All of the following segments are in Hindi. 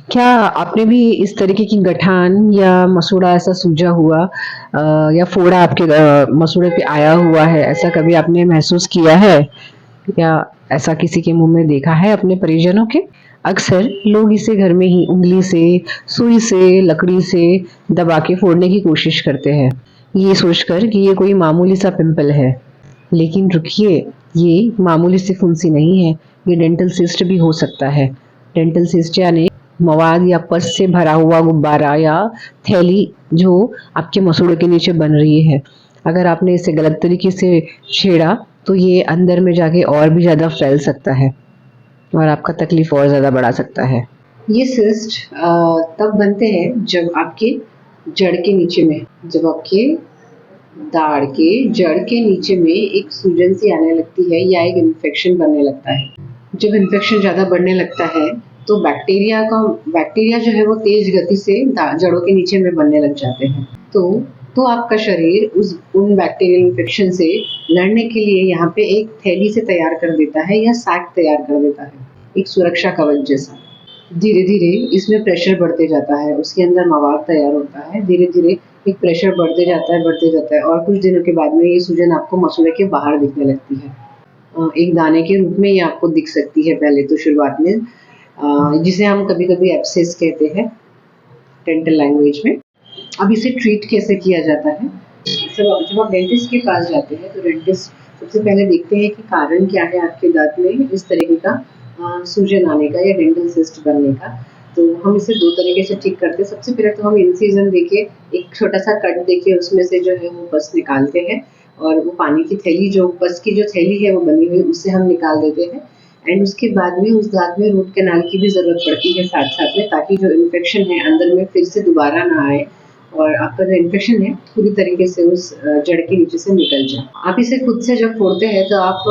क्या आपने भी इस तरीके की गठान या मसूड़ा ऐसा सूजा हुआ या फोड़ा आपके मसूड़े पे आया हुआ है, ऐसा कभी आपने महसूस किया है या ऐसा किसी के मुंह में देखा है अपने परिजनों के? अक्सर लोग इसे घर में ही उंगली से, सुई से, लकड़ी से दबा के फोड़ने की कोशिश करते हैं, ये सोचकर कि ये कोई मामूली सा पिंपल है। लेकिन रुकिए, ये मामूली सी फुंसी नहीं है, ये डेंटल सिस्ट भी हो सकता है। डेंटल सिस्ट यानी मवाद या पस से भरा हुआ गुब्बारा या थैली जो आपके मसूड़े के नीचे बन रही है। अगर आपने इसे गलत तरीके से छेड़ा तो ये अंदर में जाके और भी ज़्यादा फैल सकता है और आपका तकलीफ और ज़्यादा बढ़ा सकता है। ये सिस्ट तब बनते हैं जब आपके जड़ के नीचे में, जब आपके दाढ़ के जड़ के नीचे में एक सूजन सी आने लगती है या एक इन्फेक्शन बनने लगता है। जब इन्फेक्शन ज़्यादा बढ़ने लगता है तो बैक्टीरिया जो है वो तेज गति से जड़ों के नीचे में बनने लग जाते हैं। तो आपका शरीर उन बैक्टीरियल इन्फेक्शन से लड़ने के लिए यहाँ पे एक थैली से तैयार कर देता है या सैक तैयार कर देता है, एक सुरक्षा कवच जैसा। धीरे धीरे इसमें प्रेशर बढ़ते जाता है, उसके अंदर मवाद तैयार होता है, धीरे धीरे एक प्रेशर बढ़ते जाता है और कुछ दिनों के बाद में ये सूजन आपको मसूड़े के बाहर दिखने लगती है। एक दाने के रूप में ये आपको दिख सकती है पहले तो शुरुआत में, जिसे हम कभी कभी एब्सेस कहते हैं डेंटल लैंग्वेज में। अब इसे ट्रीट कैसे किया जाता है? जब आप डेंटिस्ट के पास जाते हैं तो डेंटिस्ट सबसे पहले देखते हैं कि कारण क्या है आपके दांत में इस तरीके का सूजन आने का या डेंटल सिस्ट बनने का। तो हम इसे दो तरीके से ठीक करते हैं। सबसे पहले तो हम इंसिजन देके एक छोटा सा कट देके उसमें से जो है वो पस निकालते हैं और वो पानी की थैली, जो पस की जो थैली है वो बनी हुई, उससे हम निकाल देते हैं। एंड उसके बाद में उस दांत में रूट कैनाल की भी ज़रूरत पड़ती है साथ साथ में, ताकि जो इन्फेक्शन है अंदर में फिर से दोबारा ना आए और आपका जो इन्फेक्शन है पूरी तरीके से उस जड़ के नीचे से निकल जाए। आप इसे खुद से जब फोड़ते हैं तो आप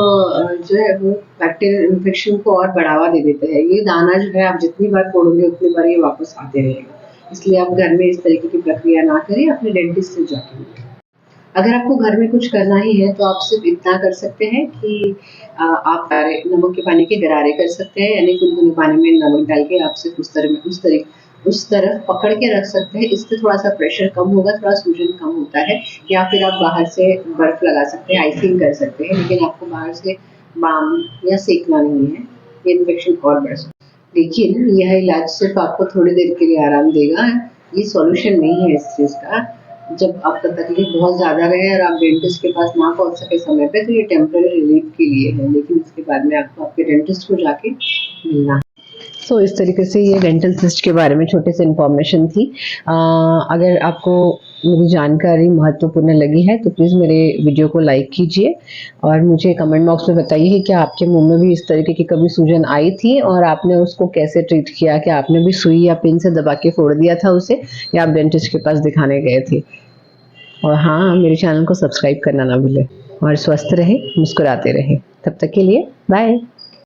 जो है वो बैक्टीरियल इन्फेक्शन को और बढ़ावा दे देते हैं। ये दाना जो है आप जितनी बार फोड़ोगे उतनी बार ये वापस आते रहेगा। इसलिए आप घर में इस तरीके की प्रक्रिया ना करें, अपने डेंटिस्ट से जाके। अगर आपको घर में कुछ करना ही है तो आप सिर्फ इतना कर सकते हैं कि आप नमक के पानी के गरारे कर सकते हैं, यानी गुनगुने पानी में नमक डाल के आप सिर्फ उस तरफ पकड़ के रख सकते हैं। इससे थोड़ा सा प्रेशर कम होगा, थोड़ा सूजन कम होता है। या फिर आप बाहर से बर्फ लगा सकते हैं, आइसिंग कर सकते हैं, लेकिन आपको बाहर से बाम या सेकना नहीं है, ये इन्फेक्शन और बढ़ सकता है। लेकिन यह इलाज सिर्फ आपको थोड़ी देर के लिए आराम देगा, ये सॉल्यूशन नहीं है इस चीज़ का। जब आपका तकलीफ बहुत ज़्यादा रहे और आप डेंटिस्ट के पास ना पहुँच सके समय पे तो ये टेम्पररी रिलीफ के लिए है, लेकिन इसके बाद में आपको आपके डेंटिस्ट को जाके मिलना है। सो इस तरीके से ये डेंटल सिस्ट के बारे में छोटी सी इन्फॉर्मेशन थी। अगर आपको मेरी जानकारी महत्वपूर्ण लगी है तो प्लीज़ मेरे वीडियो को लाइक कीजिए और मुझे कमेंट बॉक्स में बताइए कि क्या आपके मुंह में भी इस तरीके की कभी सूजन आई थी और आपने उसको कैसे ट्रीट किया, कि आपने भी सुई या पिन से दबा के फोड़ दिया था उसे या आप डेंटिस्ट के पास दिखाने गए थे। और हाँ, मेरे चैनल को सब्सक्राइब करना ना भूलें और स्वस्थ रहे, मुस्कुराते रहे। तब तक के लिए बाय।